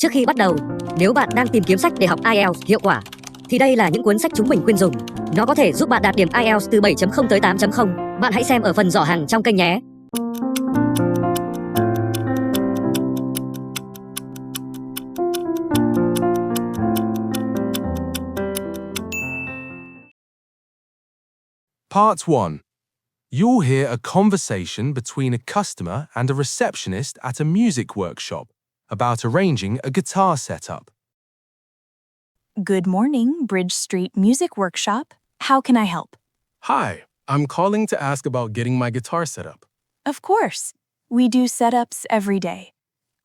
Trước khi bắt đầu, nếu bạn đang tìm kiếm sách để học IELTS hiệu quả, thì đây là những cuốn sách chúng mình khuyên dùng. Nó có thể giúp bạn đạt điểm IELTS từ 7.0 tới 8.0. Bạn hãy xem ở phần giỏ hàng trong kênh nhé. Part 1. You'll hear a conversation between a customer and a receptionist at a music workshop about arranging a guitar setup. Good morning, Bridge Street Music Workshop. How can I help? Hi, I'm calling to ask about getting my guitar set up. Of course. We do setups every day.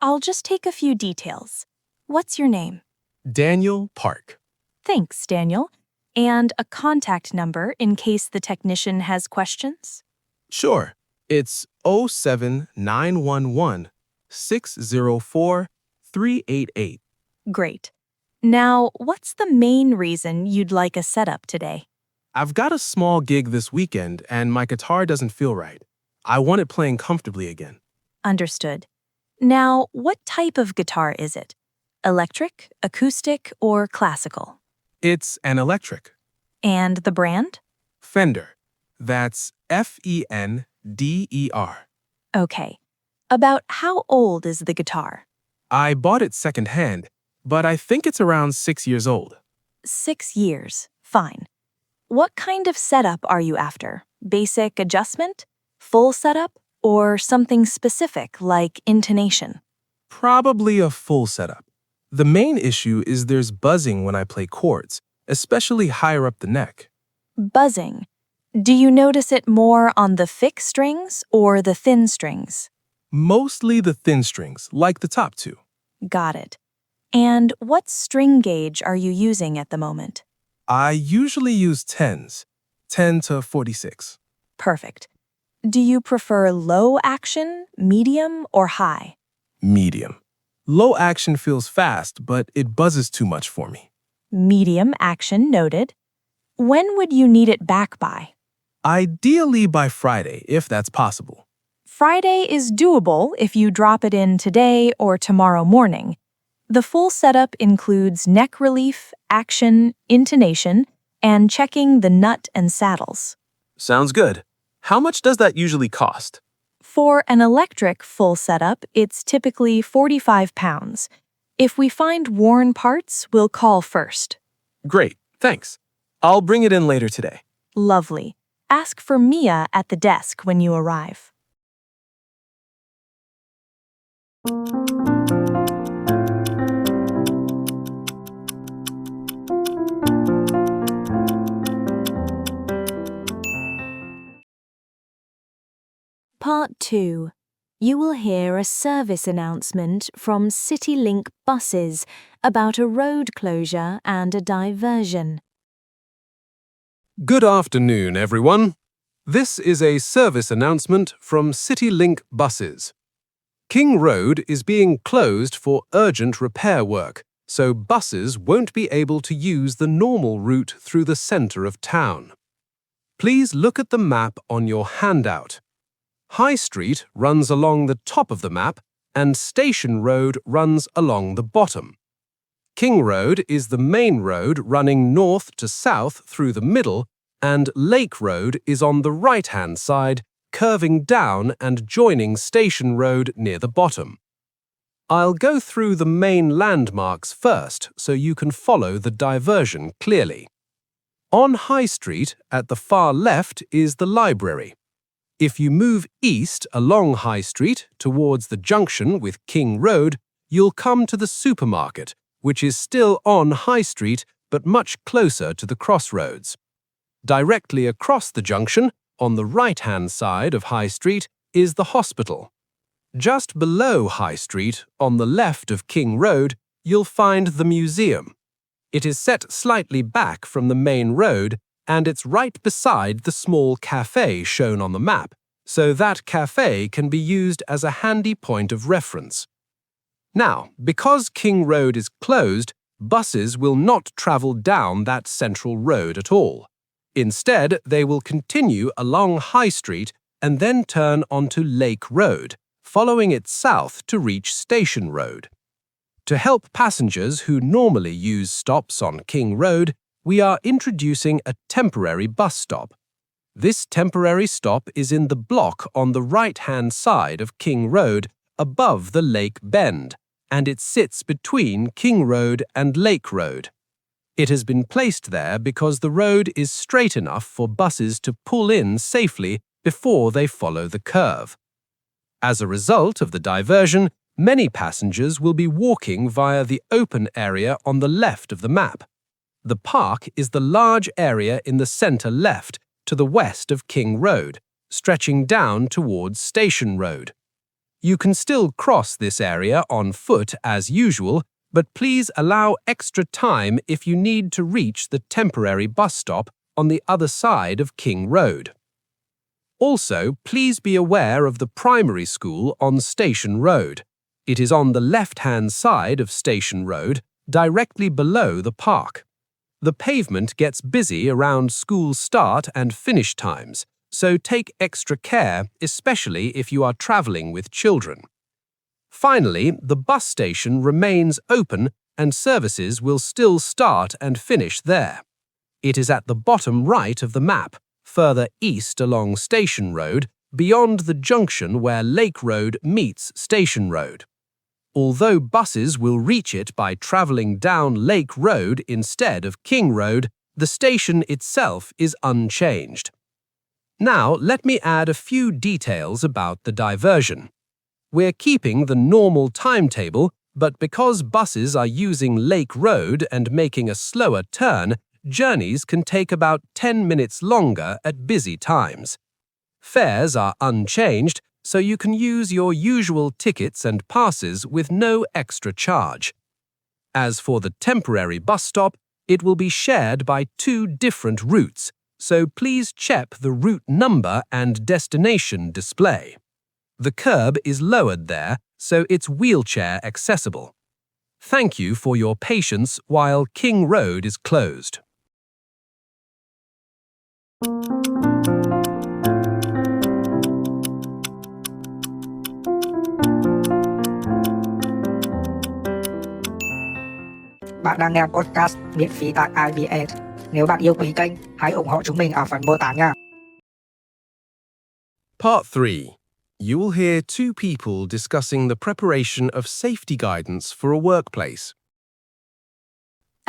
I'll just take a few details. What's your name? Daniel Park. Thanks, Daniel. And a contact number in case the technician has questions? Sure, it's 07911 604 388. Great. Now, what's the main reason you'd like a setup today? I've got a small gig this weekend and my guitar doesn't feel right. I want it playing comfortably again. Understood. Now, what type of guitar is it? Electric, acoustic, or classical? It's an electric. And the brand? Fender. That's Fender. Okay. About how old is the guitar? I bought it secondhand, but I think it's around 6 years old. 6 years. Fine. What kind of setup are you after? Basic adjustment? Full setup? Or something specific like intonation? Probably a full setup. The main issue is there's buzzing when I play chords, especially higher up the neck. Buzzing. Do you notice it more on the thick strings or the thin strings? Mostly the thin strings, like the top two. Got it. And what string gauge are you using at the moment? I usually use 10s, 10 to 46. Perfect. Do you prefer low action, medium, or high? Medium. Low action feels fast, but it buzzes too much for me. Medium action noted. When would you need it back by? Ideally by Friday, if that's possible. Friday is doable if you drop it in today or tomorrow morning. The full setup includes neck relief, action, intonation, and checking the nut and saddles. Sounds good. How much does that usually cost? For an electric full setup, it's typically £45. If we find worn parts, we'll call first. Great, thanks. I'll bring it in later today. Lovely. Ask for Mia at the desk when you arrive. Part 2. You will hear a service announcement from CityLink buses about a road closure and a diversion. Good afternoon, everyone. This is a service announcement from CityLink buses. King Road is being closed for urgent repair work, so buses won't be able to use the normal route through the center of town. Please look at the map on your handout. High Street runs along the top of the map, and Station Road runs along the bottom. King Road is the main road running north to south through the middle, and Lake Road is on the right-hand side, curving down and joining Station Road near the bottom. I'll go through the main landmarks first so you can follow the diversion clearly. On High Street, at the far left, is the library. If you move east along High Street towards the junction with King Road, you'll come to the supermarket, which is still on High Street but much closer to the crossroads. Directly across the junction, on the right-hand side of High Street, is the hospital. Just below High Street, on the left of King Road, you'll find the museum. It is set slightly back from the main road, and it's right beside the small cafe shown on the map, so that cafe can be used as a handy point of reference. Now, because King Road is closed, buses will not travel down that central road at all. Instead, they will continue along High Street and then turn onto Lake Road, following it south to reach Station Road. To help passengers who normally use stops on King Road, we are introducing a temporary bus stop. This temporary stop is in the block on the right-hand side of King Road, above the Lake Bend, and it sits between King Road and Lake Road. It has been placed there because the road is straight enough for buses to pull in safely before they follow the curve. As a result of the diversion, many passengers will be walking via the open area on the left of the map. The park is the large area in the center left, to the west of King Road, stretching down towards Station Road. You can still cross this area on foot as usual, but please allow extra time if you need to reach the temporary bus stop on the other side of King Road. Also, please be aware of the primary school on Station Road. It is on the left-hand side of Station Road, directly below the park. The pavement gets busy around school start and finish times, so take extra care, especially if you are traveling with children. Finally, the bus station remains open and services will still start and finish there. It is at the bottom right of the map, further east along Station Road, beyond the junction where Lake Road meets Station Road. Although buses will reach it by traveling down Lake Road instead of King Road, the station itself is unchanged. Now, let me add a few details about the diversion. We're keeping the normal timetable, but because buses are using Lake Road and making a slower turn, journeys can take about 10 minutes longer at busy times. Fares are unchanged, so you can use your usual tickets and passes with no extra charge. As for the temporary bus stop, it will be shared by 2 different routes, so please check the route number and destination display. The curb is lowered there, so it's wheelchair accessible. Thank you for your patience while King Road is closed. Bạn đang nghe podcast miễn phí tại IELTS. Nếu bạn yêu quý kênh, hãy ủng hộ chúng mình ở phần mô tả nha. Part 3. You will hear 2 people discussing the preparation of safety guidance for a workplace.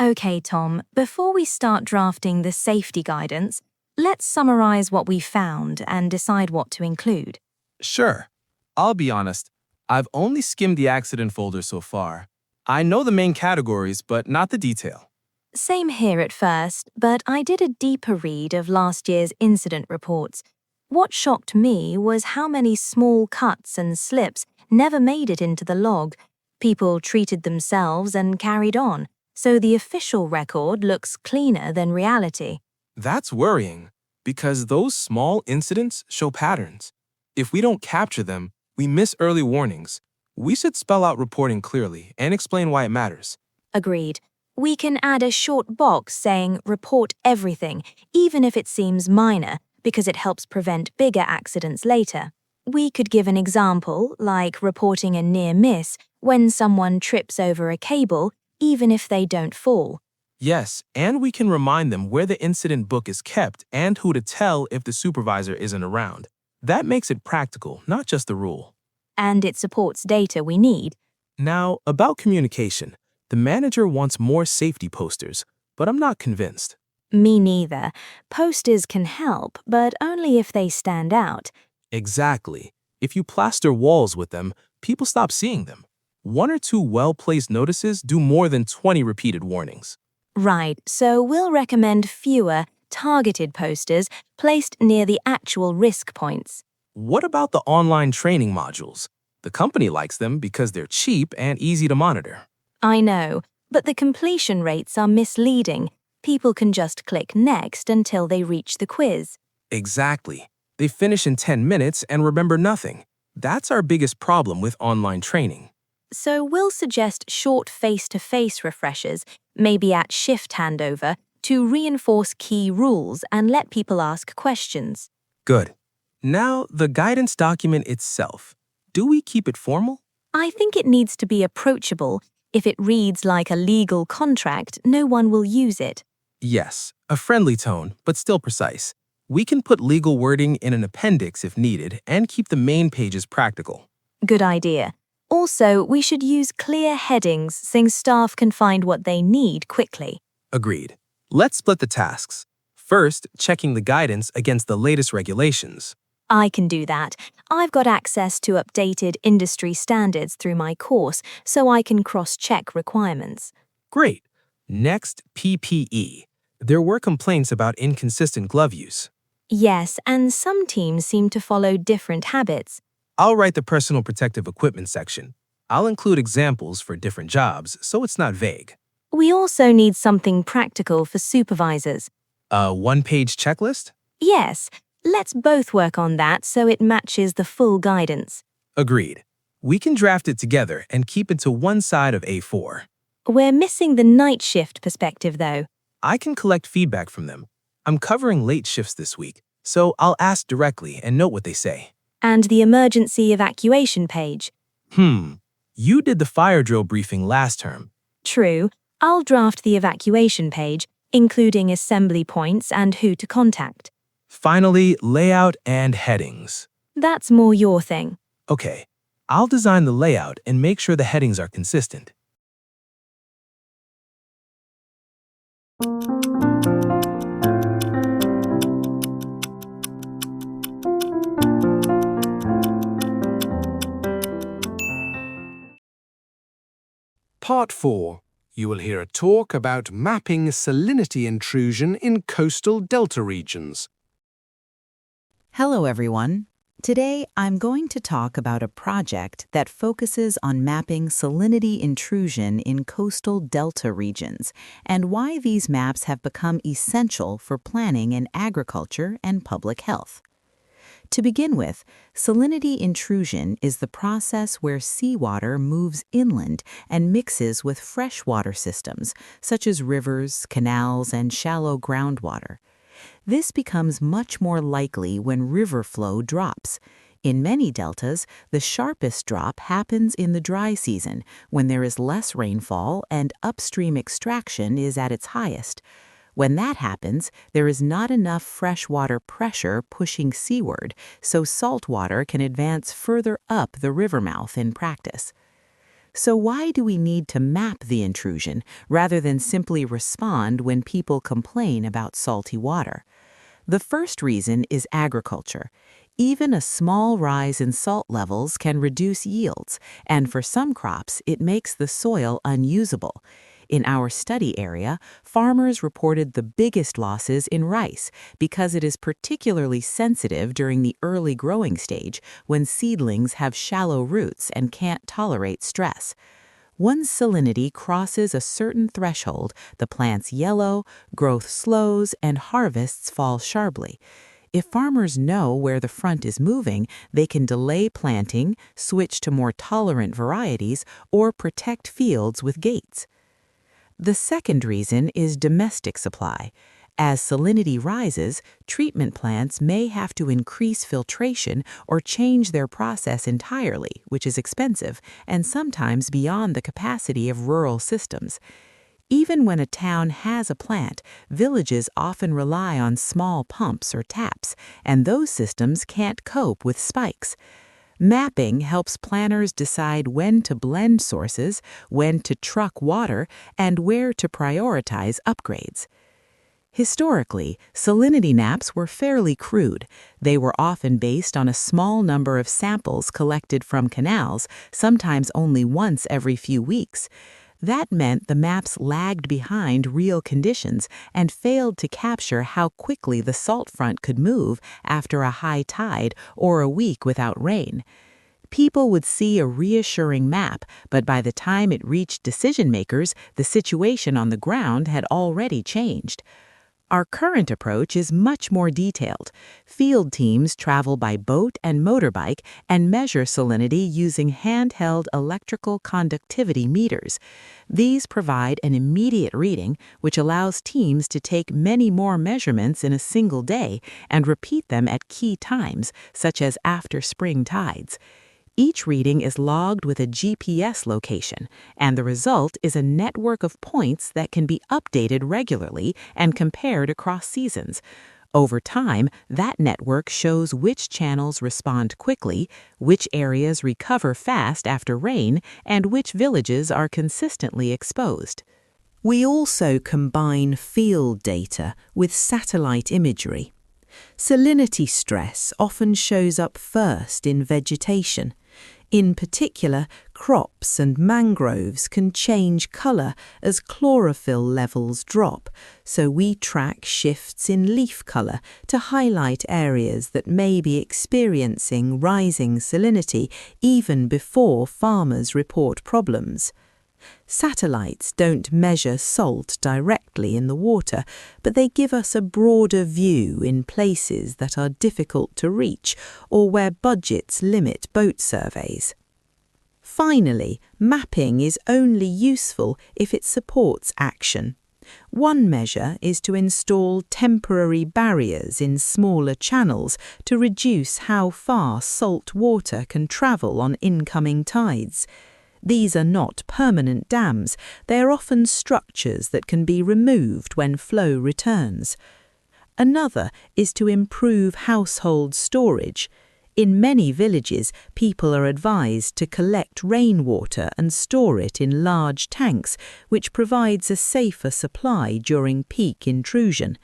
Okay, Tom, before we start drafting the safety guidance, let's summarize what we found and decide what to include. Sure. I'll be honest, I've only skimmed the accident folder so far. I know the main categories, but not the detail. Same here at first, but I did a deeper read of last year's incident reports. What shocked me was how many small cuts and slips never made it into the log. People treated themselves and carried on, so the official record looks cleaner than reality. That's worrying, because those small incidents show patterns. If we don't capture them, we miss early warnings. We should spell out reporting clearly and explain why it matters. Agreed. We can add a short box saying report everything, even if it seems minor, because it helps prevent bigger accidents later. We could give an example, like reporting a near miss when someone trips over a cable, even if they don't fall. Yes, and we can remind them where the incident book is kept and who to tell if the supervisor isn't around. That makes it practical, not just a rule. And it supports data we need. Now, about communication. The manager wants more safety posters, but I'm not convinced. Me neither. Posters can help, but only if they stand out. Exactly. If you plaster walls with them, people stop seeing them. 1 or 2 well-placed notices do more than 20 repeated warnings. Right, so we'll recommend fewer, targeted posters placed near the actual risk points. What about the online training modules? The company likes them because they're cheap and easy to monitor. I know, but the completion rates are misleading. People can just click next until they reach the quiz. Exactly. They finish in 10 minutes and remember nothing. That's our biggest problem with online training. So we'll suggest short face-to-face refreshers, maybe at shift handover, to reinforce key rules and let people ask questions. Good. Now, the guidance document itself. Do we keep it formal? I think it needs to be approachable, If it reads like a legal contract, no one will use it. Yes, a friendly tone, but still precise. We can put legal wording in an appendix if needed and keep the main pages practical. Good idea. Also, we should use clear headings so staff can find what they need quickly. Agreed. Let's split the tasks. First, checking the guidance against the latest regulations. I can do that. I've got access to updated industry standards through my course, so I can cross-check requirements. Great. Next, PPE. There were complaints about inconsistent glove use. Yes, and some teams seem to follow different habits. I'll write the personal protective equipment section. I'll include examples for different jobs so it's not vague. We also need something practical for supervisors. A one-page checklist? Yes, let's both work on that so it matches the full guidance. Agreed. We can draft it together and keep it to one side of A4. We're missing the night shift perspective, though. I can collect feedback from them. I'm covering late shifts this week, so I'll ask directly and note what they say. And the emergency evacuation page. You did the fire drill briefing last term. True. I'll draft the evacuation page, including assembly points and who to contact. Finally, layout and headings. That's more your thing. Okay, I'll design the layout and make sure the headings are consistent. Part 4. You will hear a talk about mapping salinity intrusion in coastal delta regions. Hello, everyone. Today, I'm going to talk about a project that focuses on mapping salinity intrusion in coastal delta regions and why these maps have become essential for planning in agriculture and public health. To begin with, salinity intrusion is the process where seawater moves inland and mixes with freshwater systems, such as rivers, canals, and shallow groundwater. This becomes much more likely when river flow drops. In many deltas, the sharpest drop happens in the dry season, when there is less rainfall and upstream extraction is at its highest. When that happens, there is not enough freshwater pressure pushing seaward, so salt water can advance further up the river mouth in practice. So why do we need to map the intrusion rather than simply respond when people complain about salty water? The first reason is agriculture. Even a small rise in salt levels can reduce yields, and for some crops, it makes the soil unusable. In our study area, farmers reported the biggest losses in rice because it is particularly sensitive during the early growing stage when seedlings have shallow roots and can't tolerate stress. Once salinity crosses a certain threshold, the plants yellow, growth slows, and harvests fall sharply. If farmers know where the front is moving, they can delay planting, switch to more tolerant varieties, or protect fields with gates. The second reason is domestic supply. As salinity rises, treatment plants may have to increase filtration or change their process entirely, which is expensive and sometimes beyond the capacity of rural systems. Even when a town has a plant, villages often rely on small pumps or taps, and those systems can't cope with spikes. Mapping helps planners decide when to blend sources, when to truck water, and where to prioritize upgrades. Historically, salinity maps were fairly crude. They were often based on a small number of samples collected from canals, sometimes only once every few weeks. That meant the maps lagged behind real conditions and failed to capture how quickly the salt front could move after a high tide or a week without rain. People would see a reassuring map, but by the time it reached decision makers, the situation on the ground had already changed. Our current approach is much more detailed. Field teams travel by boat and motorbike and measure salinity using handheld electrical conductivity meters. These provide an immediate reading, which allows teams to take many more measurements in a single day and repeat them at key times, such as after spring tides. Each reading is logged with a GPS location, and the result is a network of points that can be updated regularly and compared across seasons. Over time, that network shows which channels respond quickly, which areas recover fast after rain, and which villages are consistently exposed. We also combine field data with satellite imagery. Salinity stress often shows up first in vegetation. In particular, crops and mangroves can change color as chlorophyll levels drop, so we track shifts in leaf color to highlight areas that may be experiencing rising salinity even before farmers report problems. Satellites don't measure salt directly in the water, but they give us a broader view in places that are difficult to reach or where budgets limit boat surveys. Finally, mapping is only useful if it supports action. One measure is to install temporary barriers in smaller channels to reduce how far salt water can travel on incoming tides. These are not permanent dams, they are often structures that can be removed when flow returns. Another is to improve household storage. In many villages, people are advised to collect rainwater and store it in large tanks, which provides a safer supply during peak intrusion.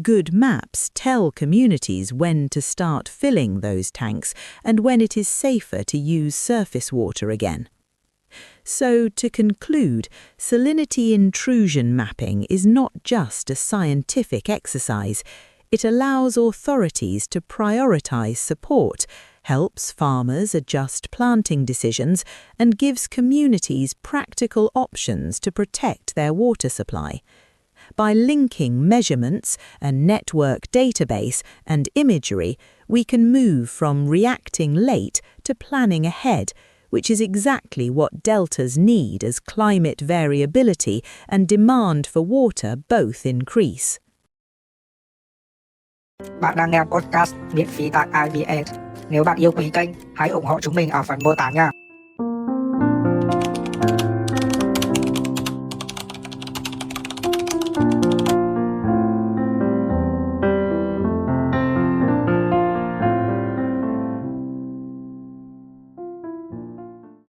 Good maps tell communities when to start filling those tanks and when it is safer to use surface water again. So, to conclude, salinity intrusion mapping is not just a scientific exercise. It allows authorities to prioritize support, helps farmers adjust planting decisions, and gives communities practical options to protect their water supply. By linking measurements, a network database, and imagery, we can move from reacting late to planning ahead, which is exactly what deltas need as climate variability and demand for water both increase. Bạn đang nghe podcast miễn phí tại IELTS. Nếu bạn yêu quý kênh, hãy ủng hộ chúng mình ở phần mô tả nha.